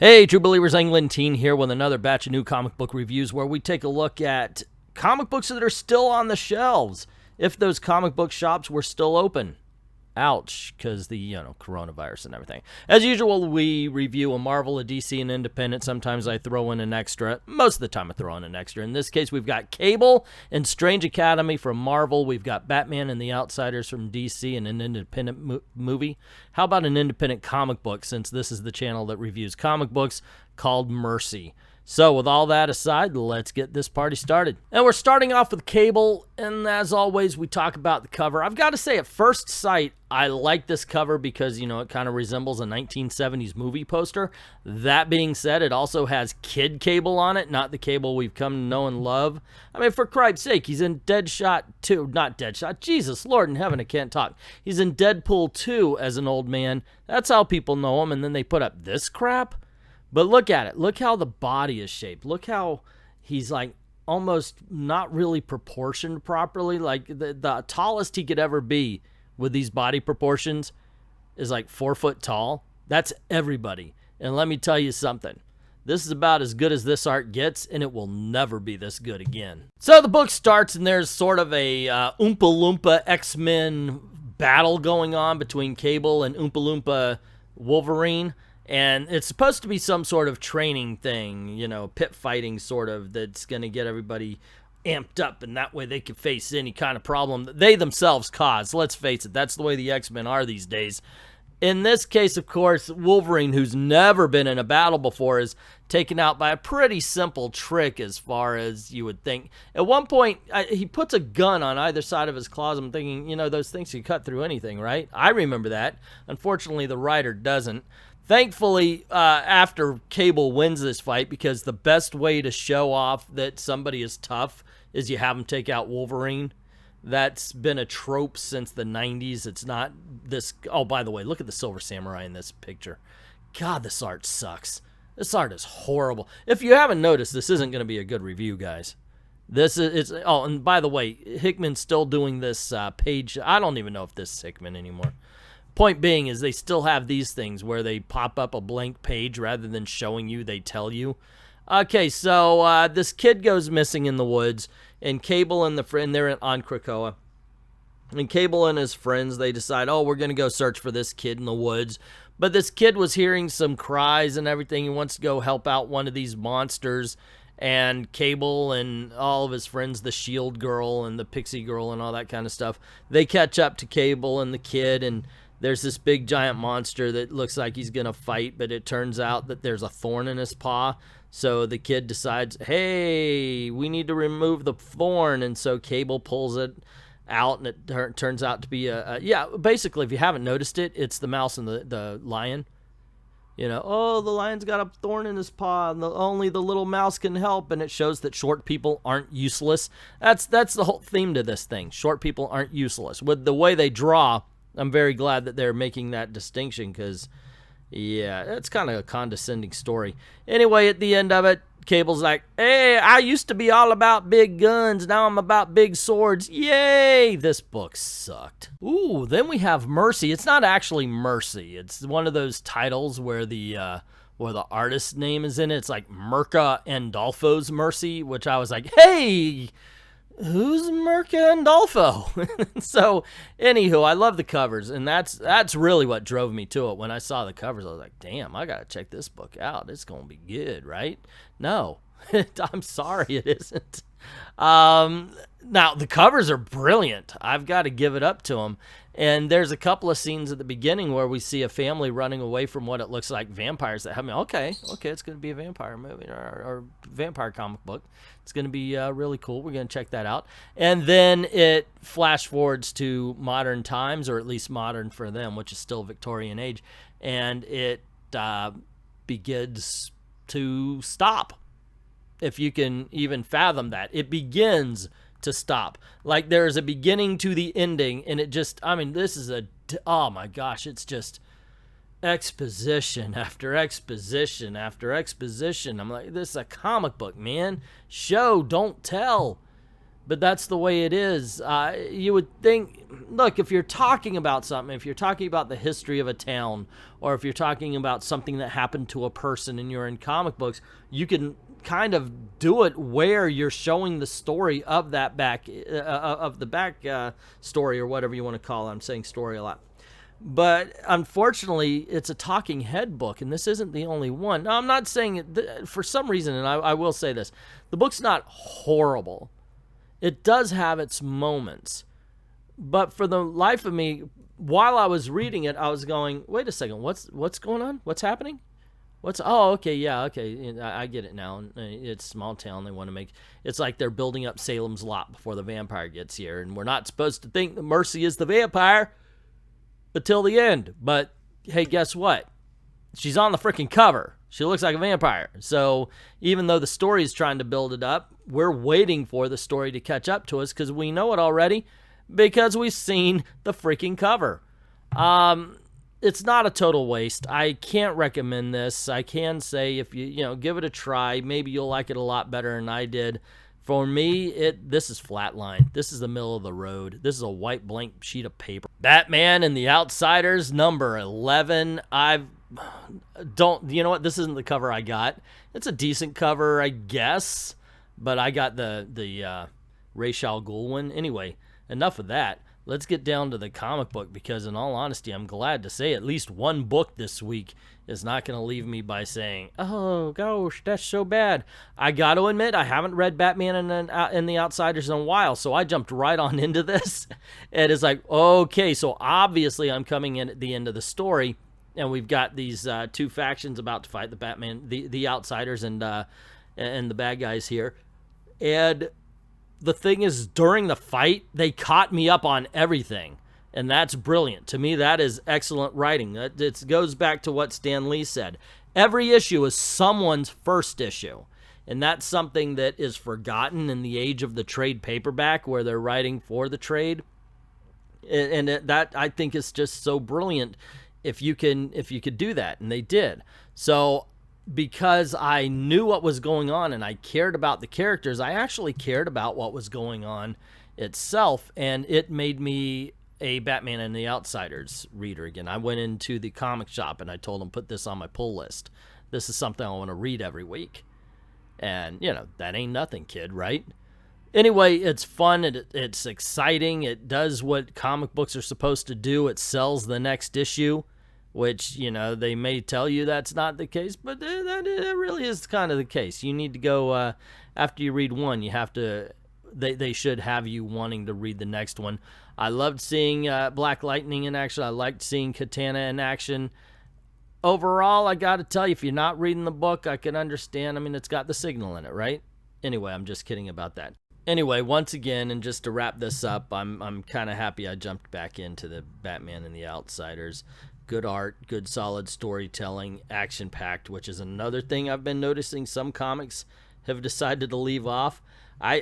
Hey, True Believers, England Teen here with another batch of new comic book reviews where we take a look at comic books that are still on the shelves, if those comic book shops were still open. Ouch, because the, coronavirus and everything. As usual, we review a Marvel, a DC, and Independent. Sometimes I throw in an extra. Most of the time I throw in an extra. In this case, we've got Cable and Strange Academy from Marvel. We've got Batman and the Outsiders from DC and an independent movie. How about an independent comic book, since this is the channel that reviews comic books, called Mercy. So with all that aside, let's get this party started. And we're starting off with Cable, and as always, we talk about the cover. I've got to say, at first sight, I like this cover because, it kind of resembles a 1970s movie poster. That being said, it also has Kid Cable on it, not the Cable we've come to know and love. I mean, for Christ's sake, he's in Deadshot 2. Not Deadshot. Jesus, Lord in heaven, I can't talk. He's in Deadpool 2 as an old man. That's how people know him, and then they put up this crap? But look at it. Look how the body is shaped. Look how he's like almost not really proportioned properly. Like the tallest he could ever be with these body proportions is like 4 foot tall. That's everybody. And let me tell you something. This is about as good as this art gets, and it will never be this good again. So the book starts, and there's sort of a Oompa Loompa X-Men battle going on between Cable and Oompa Loompa Wolverine. And it's supposed to be some sort of training thing, pit fighting sort of, that's going to get everybody amped up, and that way they can face any kind of problem that they themselves cause. Let's face it, that's the way the X-Men are these days. In this case, of course, Wolverine, who's never been in a battle before, is taken out by a pretty simple trick as far as you would think. At one point, he puts a gun on either side of his claws. I'm thinking, those things can cut through anything, right? I remember that. Unfortunately, the writer doesn't. Thankfully, after Cable wins this fight, because the best way to show off that somebody is tough is you have him take out Wolverine. That's been a trope since the 90s. It's not this... Oh, by the way, look at the Silver Samurai in this picture. God, this art sucks. This art is horrible. If you haven't noticed, this isn't going to be a good review, guys. This is... Oh, and by the way, Hickman's still doing this page... I don't even know if this is Hickman anymore. Point being is they still have these things where they pop up a blank page rather than showing you, they tell you. Okay, so this kid goes missing in the woods, and Cable and the friend, they're on Krakoa. And Cable and his friends, they decide, oh, we're going to go search for this kid in the woods. But this kid was hearing some cries and everything. He wants to go help out one of these monsters. And Cable and all of his friends, the Shield Girl and the Pixie Girl and all that kind of stuff, they catch up to Cable and the kid, and there's this big giant monster that looks like he's going to fight, but it turns out that there's a thorn in his paw. So the kid decides, hey, we need to remove the thorn. And so Cable pulls it out, and it turns out to be basically, if you haven't noticed it, it's the mouse and the lion. The lion's got a thorn in his paw, and only the little mouse can help, and it shows that short people aren't useless. That's the whole theme to this thing. Short people aren't useless. With the way they draw, I'm very glad that they're making that distinction because, yeah, it's kind of a condescending story. Anyway, at the end of it, Cable's like, hey, I used to be all about big guns. Now I'm about big swords. Yay! This book sucked. Ooh, then we have Mercy. It's not actually Mercy. It's one of those titles where the artist's name is in it. It's like Mirka Andolfo's Mercy, which I was like, hey, who's Mirka Andolfo? So, anywho, I love the covers, and that's really what drove me to it. When I saw the covers, I was like, damn, I gotta check this book out. It's gonna be good, right? No, I'm sorry, it isn't. Now, the covers are brilliant. I've got to give it up to them. And there's a couple of scenes at the beginning where we see a family running away from what it looks like vampires that have me. Okay, it's going to be a vampire movie or vampire comic book. It's going to be really cool. We're going to check that out. And then it flash forwards to modern times, or at least modern for them, which is still Victorian age. And it begins to stop, if you can even fathom that. It begins to stop. Like there is a beginning to the ending, and it just, this is oh my gosh, it's just exposition after exposition after exposition. I'm like, this is a comic book, man. Show, don't tell. But that's the way it is. You would think, look, if you're talking about something, if you're talking about the history of a town, or if you're talking about something that happened to a person and you're in comic books, you can kind of do it where you're showing the story of that back, story, or whatever you want to call it. I'm saying story a lot. But unfortunately, it's a talking head book, and this isn't the only one. Now, I'm not saying it, for some reason, and I will say this, the book's not horrible. It does have its moments. But for the life of me, while I was reading it, I was going, wait a second, what's going on? What's happening? Okay, yeah, okay, I get it now. It's small town, they want to make, it's like they're building up Salem's Lot before the vampire gets here, and we're not supposed to think that Mercy is the vampire until the end. But, hey, guess what? She's on the freaking cover. She looks like a vampire. So even though the story is trying to build it up, we're waiting for the story to catch up to us because we know it already because we've seen the freaking cover. It's not a total waste. I can't recommend this. I can say if you give it a try, maybe you'll like it a lot better than I did. For me, this is flatline. This is the middle of the road. This is a white blank sheet of paper. Batman and the Outsiders, number 11. You know what? This isn't the cover I got. It's a decent cover, I guess, but I got the Ra's al Ghul one. Anyway, enough of that. Let's get down to the comic book because, in all honesty, I'm glad to say at least one book this week is not going to leave me by saying, oh, gosh, that's so bad. I got to admit, I haven't read Batman and the Outsiders in a while, so I jumped right on into this. And it's like, okay, so obviously I'm coming in at the end of the story, and we've got these two factions about to fight, the Batman, the Outsiders, and the bad guys here. And the thing is, during the fight, they caught me up on everything. And that's brilliant. To me, that is excellent writing. It goes back to what Stan Lee said. Every issue is someone's first issue. And that's something that is forgotten in the age of the trade paperback where they're writing for the trade. And that, I think, is just so brilliant if you could do that. And they did. So because I knew what was going on and I cared about the characters, I actually cared about what was going on itself, and it made me a Batman and the Outsiders reader again. I went into the comic shop and I told them, put this on my pull list. This is something I want to read every week. And, that ain't nothing, kid, right? Anyway, it's fun, it's exciting, it does what comic books are supposed to do, it sells the next issue, which, they may tell you that's not the case, but that really is kind of the case. You need to go, after you read one, you have to, they should have you wanting to read the next one. I loved seeing Black Lightning in action. I liked seeing Katana in action. Overall, I got to tell you, if you're not reading the book, I can understand. I mean, it's got the Signal in it, right? Anyway, I'm just kidding about that. Anyway, once again, and just to wrap this up, I'm kind of happy I jumped back into the Batman and the Outsiders. Good art, good solid storytelling, action-packed, which is another thing I've been noticing some comics have decided to leave off. I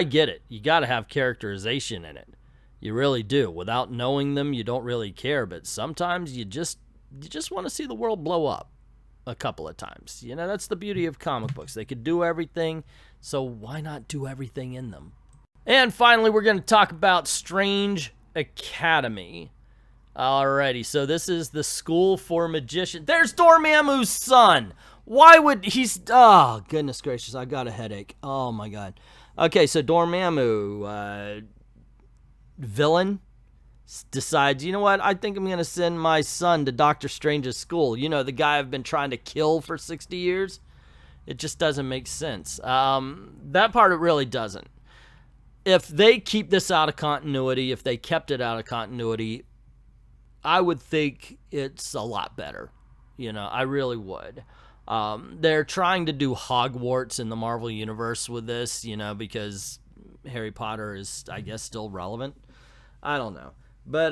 get it. You got to have characterization in it. You really do. Without knowing them, you don't really care, but sometimes you just want to see the world blow up a couple of times. That's the beauty of comic books. They could do everything, so why not do everything in them? And finally, we're going to talk about Strange Academy. Alrighty, so this is the school for magicians. There's Dormammu's son. Why would he's... Oh, goodness gracious, I got a headache. Oh, my God. Okay, so Dormammu, villain, decides, you know what, I think I'm going to send my son to Doctor Strange's school. The guy I've been trying to kill for 60 years. It just doesn't make sense. That part, it really doesn't. If they keep this out of continuity, if they kept it out of continuity, I would think it's a lot better. I really would. They're trying to do Hogwarts in the Marvel Universe with this, because Harry Potter is, I guess, still relevant. I don't know. But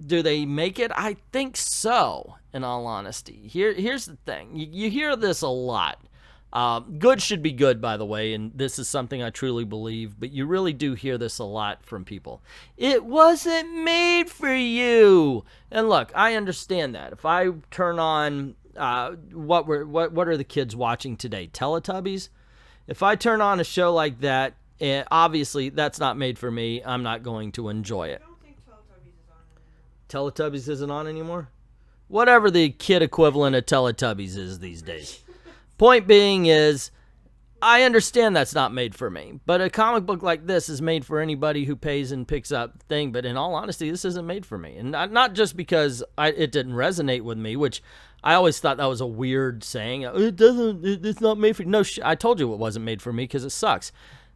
do they make it? I think so, in all honesty. Here's the thing. You hear this a lot. Good should be good, by the way, and this is something I truly believe, but you really do hear this a lot from people. It wasn't made for you. And look, I understand that. If I turn on, what are the kids watching today? Teletubbies? If I turn on a show like that, And obviously, that's not made for me. I'm not going to enjoy it. I don't think Teletubbies is on anymore. Teletubbies isn't on anymore? Whatever the kid equivalent of Teletubbies is these days. Point being is, I understand that's not made for me, but a comic book like this is made for anybody who pays and picks up the thing. But in all honesty, this isn't made for me. And not just because it didn't resonate with me, which I always thought that was a weird saying. It's not made for you. No, I told you it wasn't made for me because it sucks.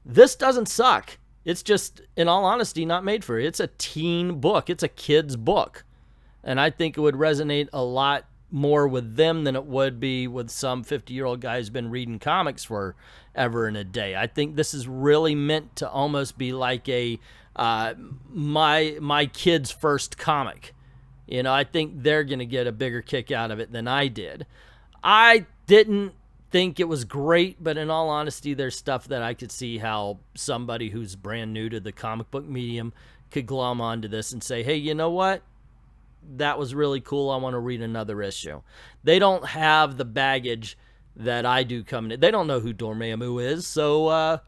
This doesn't suck. It's just, in all honesty, not made for you. It's a teen book. It's a kid's book. And I think it would resonate a lot more with them than it would be with some 50-year-old guy who's been reading comics for ever and a day. I think this is really meant to almost be like a my kid's first comic. You know, I think they're going to get a bigger kick out of it than I did. I didn't think it was great, but in all honesty, there's stuff that I could see how somebody who's brand new to the comic book medium could glom onto this and say, hey, you know what? That was really cool. I want to read another issue. They don't have the baggage that I do coming in. They don't know who Dormammu is, so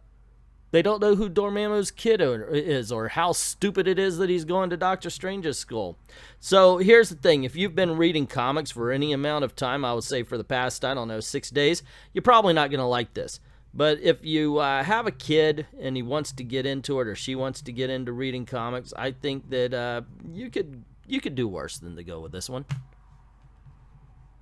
they don't know who Dormammu's kid is or how stupid it is that he's going to Doctor Strange's school. So here's the thing. If you've been reading comics for any amount of time, I would say for the past, 6 days, you're probably not going to like this. But if you have a kid and he wants to get into it or she wants to get into reading comics, I think that you could do worse than to go with this one.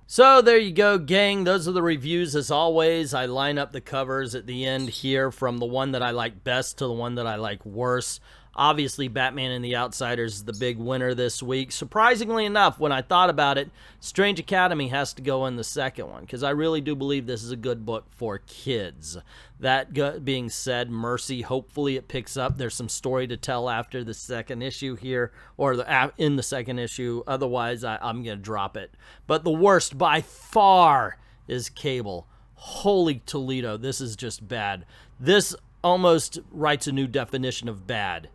So there you go, gang. Those are the reviews. As always, I line up the covers at the end here from the one that I like best to the one that I like worse. Obviously, Batman and the Outsiders is the big winner this week. Surprisingly enough, when I thought about it, Strange Academy has to go in the second one, because I really do believe this is a good book for kids. That being said, Mercy, hopefully it picks up. There's some story to tell after the second issue here, or in the second issue. Otherwise, I'm going to drop it. But the worst by far is Cable. Holy Toledo, this is just bad. This almost writes a new definition of bad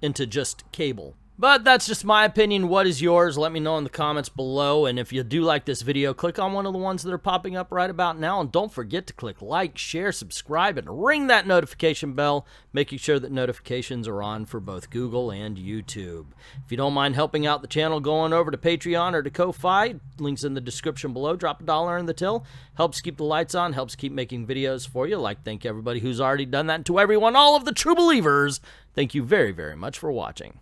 into just Cable. But that's just my opinion. What is yours? Let me know in the comments below. And if you do like this video, click on one of the ones that are popping up right about now. And don't forget to click like, share, subscribe, and ring that notification bell, making sure that notifications are on for both Google and YouTube. If you don't mind helping out the channel, going over to Patreon or to Ko-Fi, links in the description below. Drop $1 in the till. Helps keep the lights on, helps keep making videos for you. Thank everybody who's already done that. And to everyone, all of the true believers, thank you very, very much for watching.